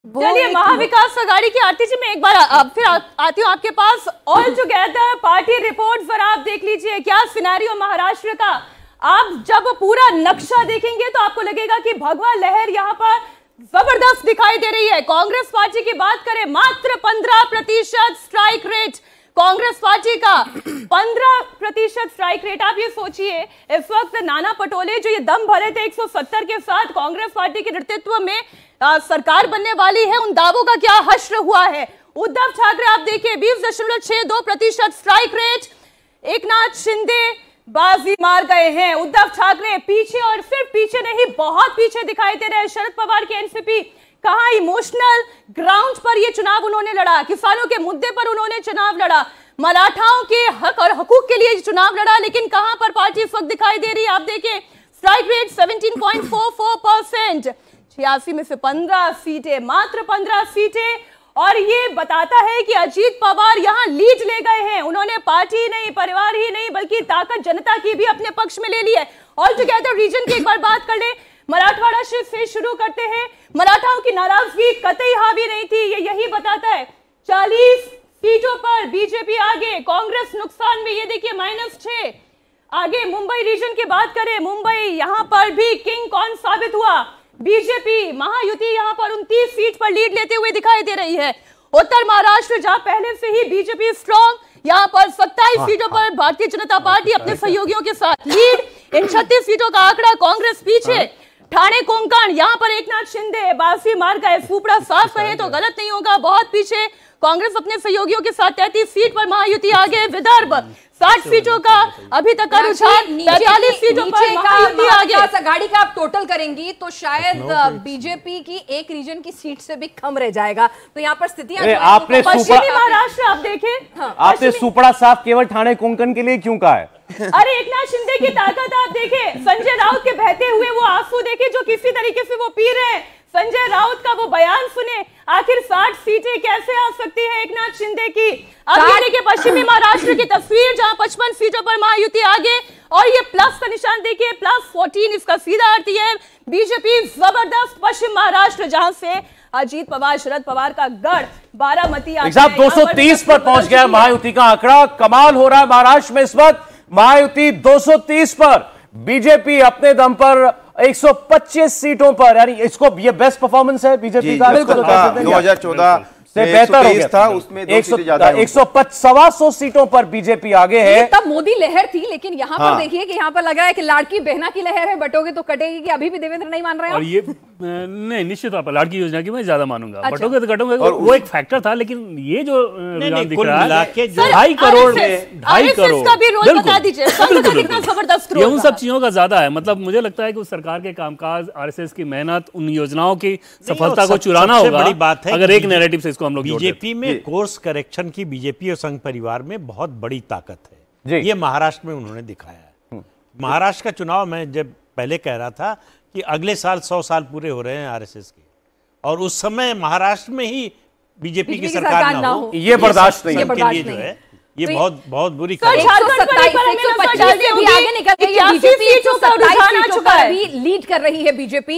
चलिए महाविकास अघाड़ी की आरती जी, मैं एक बार फिर आती हूँ आपके पास। ऑल टुगेदर पार्टी रिपोर्ट पर आप देख लीजिए क्या सिनेरियो महाराष्ट्र का। आप जब पूरा नक्शा देखेंगे तो आपको लगेगा कि भगवा लहर यहाँ पर जबरदस्त दिखाई दे रही है। कांग्रेस पार्टी की बात करें, मात्र 15% स्ट्राइक रेट कांग्रेस पार्टी का, 15% स्ट्राइक रेट। आप ये सोचिए, इस वक्त नाना पटोले जो ये दम भरे थे 170 के साथ कांग्रेस पार्टी के नेतृत्व में सरकार बनने वाली है, उन दावों का क्या हश्र हुआ है। उद्धव ठाकरे आप देखिए 20.62% स्ट्राइक रेट। एकनाथ शिंदे बाजी मार गए हैं। उद्धव ठाकरे पीछे, और सिर्फ पीछे नहीं बहुत पीछे दिखाई दे रहे हैं। शरद पवार की एनसीपी कहां इमोशनल ग्राउंड पर ये चुनाव उन्होंने लड़ा, किसानों के मुद्दे पर उन्होंने चुनाव लड़ा, मराठाओं के हक और हकूक के लिए चुनाव लड़ा, लेकिन कहां पर पार्टी इस वक्त दिखाई दे रही है। आप देखें स्ट्राइक रेट 17.44%, 86 में से 15 सीटें, मात्र 15 सीटें। और ये बताता है कि अजीत पवार यहां लीड ले गए हैं। उन्होंने पार्टी नहीं, परिवार ही नहीं, बल्कि ताकत जनता की भी अपने पक्ष में ले ली है। ऑल टुगेदर रीजन की एक बार बात कर ले, मराठवाड़ा से शुरू करते हैं। मराठाओं की नाराजगी कतई हावी नहीं थी, ये यही बताता है। 40 सीटों पर बीजेपी आगे, कांग्रेस नुकसान में, ये देखिए -6। आगे मुंबई रीजन की बात करें, मुंबई यहां पर भी किंग कौन साबित हुआ, बीजेपी। महायुति यहां पर 29 सीट पर लीड लेते हुए दिखाई दे रही है। उत्तर महाराष्ट्र जहां पहले से ही बीजेपी स्ट्रॉन्ग, यहां पर 27 सीटों पर भारतीय जनता पार्टी अपने सहयोगियों के साथ लीड। इन 36 सीटों का आंकड़ा, कांग्रेस पीछे। ठाणे कोंकण यहां पर एकनाथ शिंदे बाजी मार गए, सुपड़ा साफ कहे तो गलत नहीं होगा, बहुत पीछे। कांग्रेस अपने सहयोगियों के साथ 33 सीट पर महायुति आगे। विदर्भ 60 सीटों का अभी तक का रुझान, 45 सीटों पर महायुति आगे। आघाड़ी का आप टोटल करेंगी तो शायद बीजेपी की एक रीजन की सीट से भी कम रह जाएगा। तो यहाँ पर स्थितियां पश्चिमी महाराष्ट्र आप देखें, आपने सुपड़ा साफ केवल ठाणे कोंकण के लिए क्यों कहा है? अरे एकनाथ शिंदे की ताकत आप देखें, संजय राउत के बहते हुए वो आंसू देखे जो किसी तरीके से वो पी रहे हैं। संजय राउत का वो बयान सुने, आखिर 60 सीटें कैसे आ सकती है एकनाथ शिंदे की। अब ये देखिए पश्चिमी महाराष्ट्र की तस्वीर, जहां 55 सीटों पर महायुति आगे, और ये प्लस का निशान देखिए, +14, इसका सीधा अर्थ है बीजेपी जबरदस्त। पश्चिम महाराष्ट्र जहां से अजीत पवार, शरद पवार का गढ़ बारामती 230 पर पहुंच गया महायुति का आंकड़ा। कमाल हो रहा है महाराष्ट्र में इस वक्त। महायुति 230 पर, बीजेपी अपने दम पर 125 सीटों पर, यानी इसको ये बेस्ट परफॉर्मेंस है बीजेपी का। 2014 से बेहतर हो गया था, उसमें 125 सीटों पर बीजेपी आगे है। तब मोदी लहर थी, लेकिन यहाँ पर देखिए कि यहाँ पर लग रहा है कि लाड़की बहना की लहर है, बटोगे तो कटेगी, कि अभी भी देवेंद्र नहीं मान रहे हैं। और ये नहीं, निश्चित तौर पर लाड़की योजना की मैं ज्यादा मानूंगा। अच्छा। बटोगे तो कटोगे, और वो एक फैक्टर था, लेकिन ये जो दिख रहा है 2.5 करोड़ में 2.5 करोड़ का भी रोल बता दीजिए, कितना जबरदस्त रोल ये उन सब चीजों का ज्यादा है। मतलब मुझे लगता है कि उस सरकार के कामकाज, आरएसएस की मेहनत, उन योजनाओं की सफलता को चुराना होगा। बड़ी बात है अगर एक नैरेटिव से इसको हम लोग बीजेपी में कोर्स करेक्शन की बीजेपी और संघ परिवार में बहुत बड़ी ताकत है। ये महाराष्ट्र में उन्होंने दिखाया है। महाराष्ट्र का चुनाव मैं जब पहले कह रहा था कि अगले साल 100 साल पूरे हो रहे हैं आरएसएस के, और उस समय महाराष्ट्र में ही बीजेपी की सरकार ना हो, ये बर्दाश्त नहीं है। जो है ये बहुत बुरी लीड कर रही है बीजेपी।